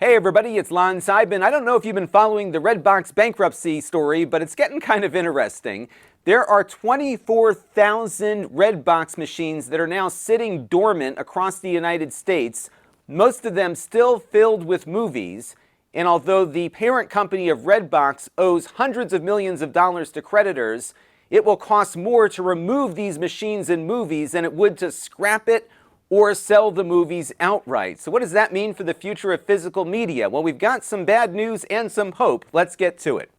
Hey everybody, it's Lon.TV. I don't know if you've been following the Redbox bankruptcy story, but it's getting kind of interesting. There are 24,000 Redbox machines that are now sitting dormant across the United States, most of them still filled with movies. And although the parent company of Redbox owes hundreds of millions of dollars to creditors, it will cost more to remove these machines and movies than it would to scrap it or sell the movies outright. So what does that mean for the future of physical media? Well, we've got some bad news and some hope. Let's get to it.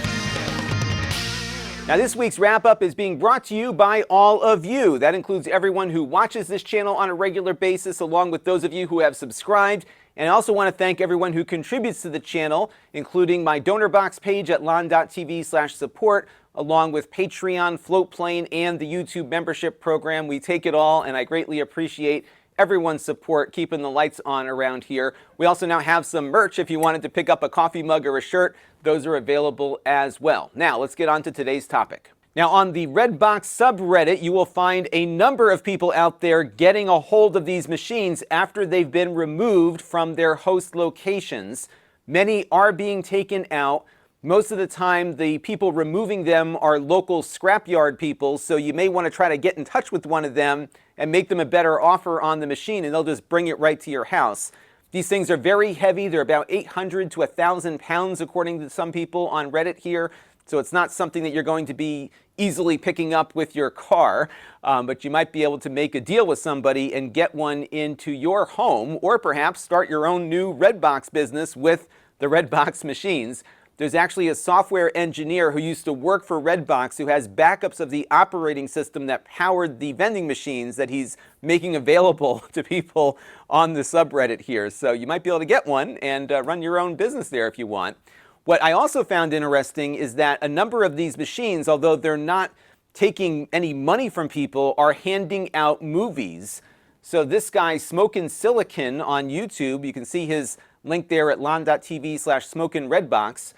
Now, this week's wrap-up is being brought to you by all of you. That includes everyone who watches this channel on a regular basis, along with those of you who have subscribed. And I also want to thank everyone who contributes to the channel, including my donor box page at Lon.TV/support, along with Patreon, Floatplane, and the YouTube membership program. We take it all, and I greatly appreciate everyone's support keeping the lights on around here. We also now have some merch. If you wanted to pick up a coffee mug or a shirt, those are available as well. Now, let's get on to today's topic. Now, on the Redbox subreddit, you will find a number of people out there getting a hold of these machines after they've been removed from their host locations. Many are being taken out. Most of the time, the people removing them are local scrapyard people, so you may want to try to get in touch with one of them and make them a better offer on the machine, and they'll just bring it right to your house. These things are very heavy. They're about 800 to 1,000 pounds, according to some people on Reddit here. So it's not something that you're going to be easily picking up with your car, but you might be able to make a deal with somebody and get one into your home, or perhaps start your own new Redbox business with the Redbox machines. There's actually a software engineer who used to work for Redbox who has backups of the operating system that powered the vending machines that he's making available to people on the subreddit here. So you might be able to get one and run your own business there if you want. What I also found interesting is that a number of these machines, although they're not taking any money from people, are handing out movies. So this guy, Smokin' Silicon on YouTube, you can see his link there at Lon.TV/SmokinRedbox,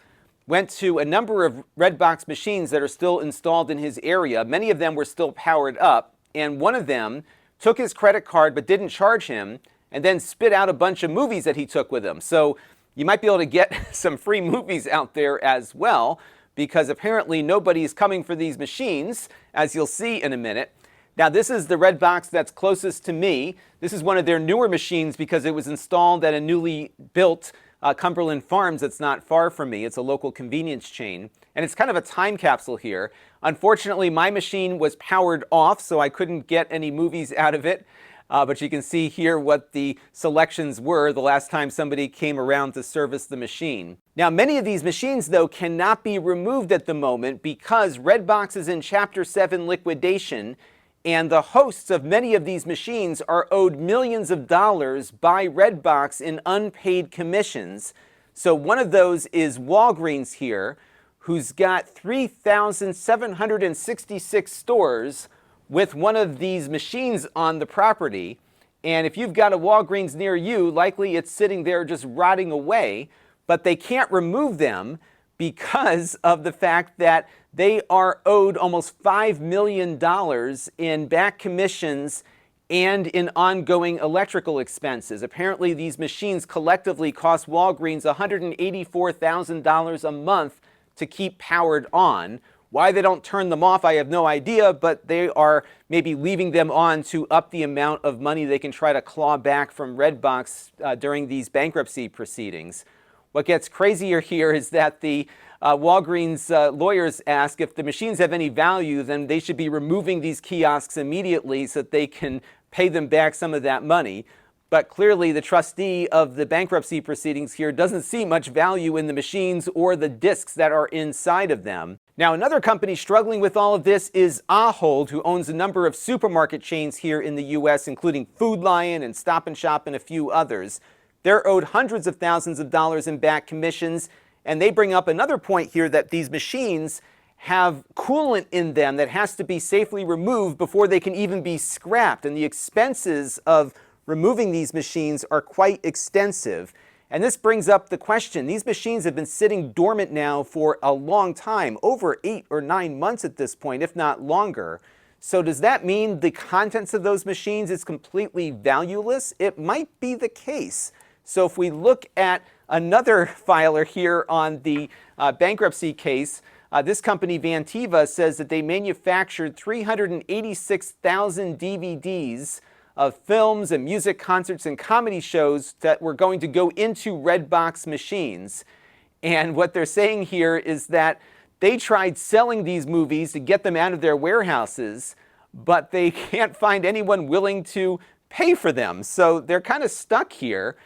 went to a number of Redbox machines that are still installed in his area. Many of them were still powered up, and one of them took his credit card but didn't charge him, and then spit out a bunch of movies that he took with him. So you might be able to get some free movies out there as well, because apparently nobody's coming for these machines, as you'll see in a minute. Now, this is the Redbox that's closest to me. This is one of their newer machines because it was installed at a newly built Cumberland Farms that's not far from me. It's a local convenience chain. And it's kind of a time capsule here. Unfortunately, my machine was powered off, so I couldn't get any movies out of it. But you can see here what the selections were the last time somebody came around to service the machine. Now, many of these machines, though, cannot be removed at the moment because Redbox is in Chapter 7 liquidation, and the hosts of many of these machines are owed millions of dollars by Redbox in unpaid commissions. So one of those is Walgreens here, who's got 3,766 stores with one of these machines on the property. And if you've got a Walgreens near you, likely it's sitting there just rotting away, but they can't remove them because of the fact that they are owed almost $5 million in back commissions and in ongoing electrical expenses. Apparently, these machines collectively cost Walgreens $184,000 a month to keep powered on. Why they don't turn them off, I have no idea, but they are maybe leaving them on to up the amount of money they can try to claw back from Redbox during these bankruptcy proceedings. What gets crazier here is that the Walgreens lawyers ask if the machines have any value, then they should be removing these kiosks immediately so that they can pay them back some of that money. But clearly the trustee of the bankruptcy proceedings here doesn't see much value in the machines or the discs that are inside of them. Now, another company struggling with all of this is Ahold, who owns a number of supermarket chains here in the U.S., including Food Lion and Stop and Shop and a few others. They're owed hundreds of thousands of dollars in back commissions, and they bring up another point here that these machines have coolant in them that has to be safely removed before they can even be scrapped, and the expenses of removing these machines are quite extensive. And this brings up the question, these machines have been sitting dormant now for a long time, over 8 or 9 months at this point, if not longer. So does that mean the contents of those machines is completely valueless? It might be the case. So if we look at another filer here on the bankruptcy case. This company, Vantiva, says that they manufactured 386,000 DVDs of films and music concerts and comedy shows that were going to go into Redbox machines. And what they're saying here is that they tried selling these movies to get them out of their warehouses, but they can't find anyone willing to pay for them. So they're kind of stuck here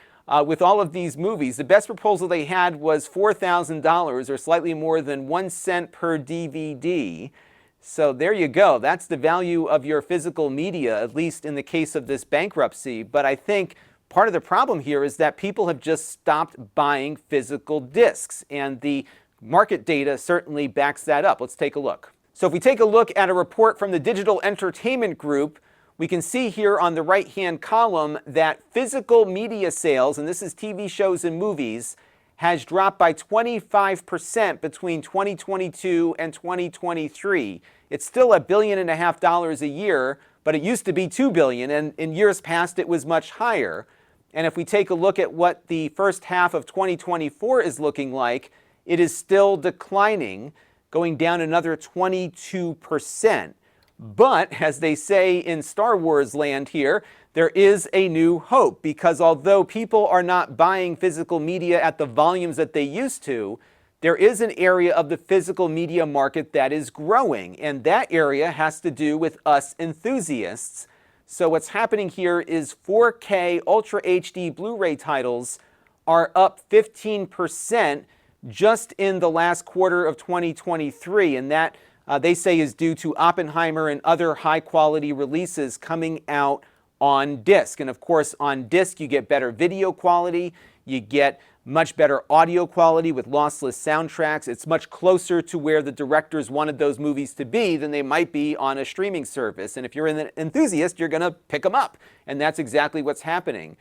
with all of these movies. The best proposal they had was $4,000, or slightly more than 1 cent per DVD. So there you go. That's the value of your physical media, at least in the case of this bankruptcy. But I think part of the problem here is that people have just stopped buying physical discs, and the market data certainly backs that up. Let's take a look. So if we take a look at a report from the Digital Entertainment Group, we can see here on the right-hand column that physical media sales, and this is TV shows and movies, has dropped by 25% between 2022 and 2023. It's still $1.5 billion a year, but it used to be $2 billion, and in years past it was much higher. And if we take a look at what the first half of 2024 is looking like, it is still declining, going down another 22%. But, as they say in Star Wars land here, there is a new hope, because although people are not buying physical media at the volumes that they used to, there is an area of the physical media market that is growing, and that area has to do with us enthusiasts. So what's happening here is 4K Ultra HD Blu-ray titles are up 15% just in the last quarter of 2023, and that they say is due to Oppenheimer and other high-quality releases coming out on disc. And of course, on disc you get better video quality, you get much better audio quality with lossless soundtracks. It's much closer to where the directors wanted those movies to be than they might be on a streaming service. And if you're an enthusiast, you're going to pick them up. And that's exactly what's happening.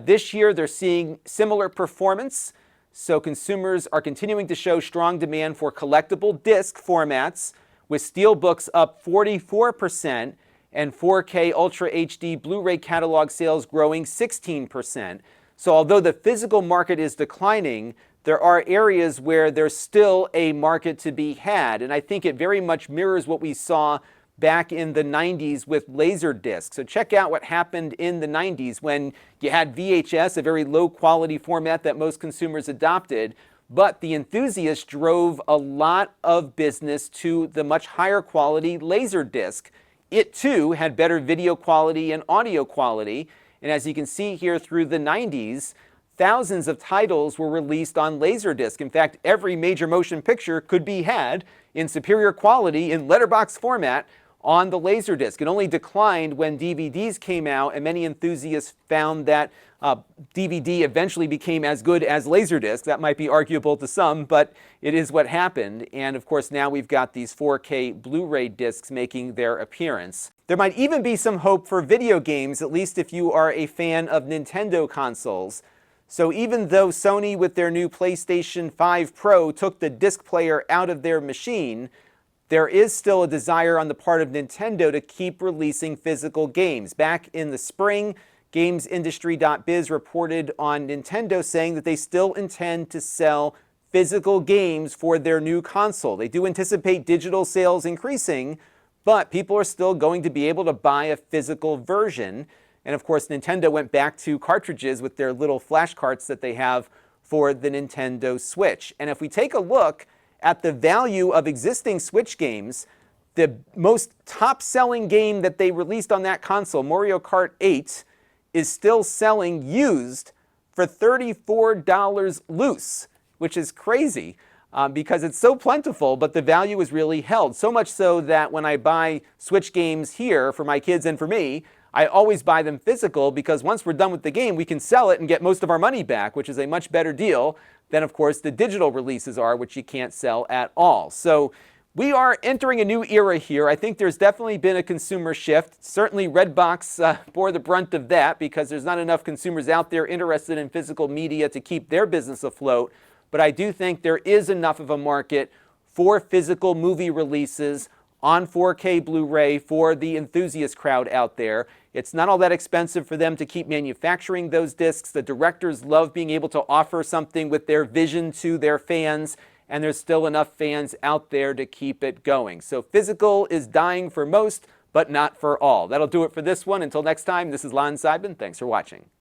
This year, they're seeing similar performance. So consumers are continuing to show strong demand for collectible disc formats, with steelbooks up 44% and 4K Ultra HD Blu-ray catalog sales growing 16%. So although the physical market is declining, there are areas where there's still a market to be had. And I think it very much mirrors what we saw back in the 90s with Laserdisc. So check out what happened in the 90s when you had VHS, a very low quality format that most consumers adopted, but the enthusiasts drove a lot of business to the much higher quality Laserdisc. It too had better video quality and audio quality. And as you can see here through the 90s, thousands of titles were released on Laserdisc. In fact, every major motion picture could be had in superior quality in letterbox format on the Laserdisc. It only declined when DVDs came out, and many enthusiasts found that DVD eventually became as good as Laserdisc. That might be arguable to some, but it is what happened. And of course, now we've got these 4K Blu-ray discs making their appearance. There might even be some hope for video games, at least if you are a fan of Nintendo consoles. So even though Sony with their new PlayStation 5 Pro took the disc player out of their machine, there is still a desire on the part of Nintendo to keep releasing physical games. Back in the spring, GamesIndustry.biz reported on Nintendo saying that they still intend to sell physical games for their new console. They do anticipate digital sales increasing, but people are still going to be able to buy a physical version. And of course, Nintendo went back to cartridges with their little flash carts that they have for the Nintendo Switch. And if we take a look at the value of existing Switch games, the most top-selling game that they released on that console, Mario Kart 8, is still selling used for $34 loose, which is crazy because it's so plentiful, but the value is really held. So much so that when I buy Switch games here for my kids and for me, I always buy them physical, because once we're done with the game, we can sell it and get most of our money back, which is a much better deal than, of course, the digital releases are, which you can't sell at all. So we are entering a new era here. I think there's definitely been a consumer shift. Certainly Redbox bore the brunt of that, because there's not enough consumers out there interested in physical media to keep their business afloat. But I do think there is enough of a market for physical movie releases on 4K Blu-ray for the enthusiast crowd out there. It's not all that expensive for them to keep manufacturing those discs. The directors love being able to offer something with their vision to their fans, and there's still enough fans out there to keep it going. So physical is dying for most, but not for all. That'll do it for this one. Until next time, this is Lon.TV. Thanks for watching.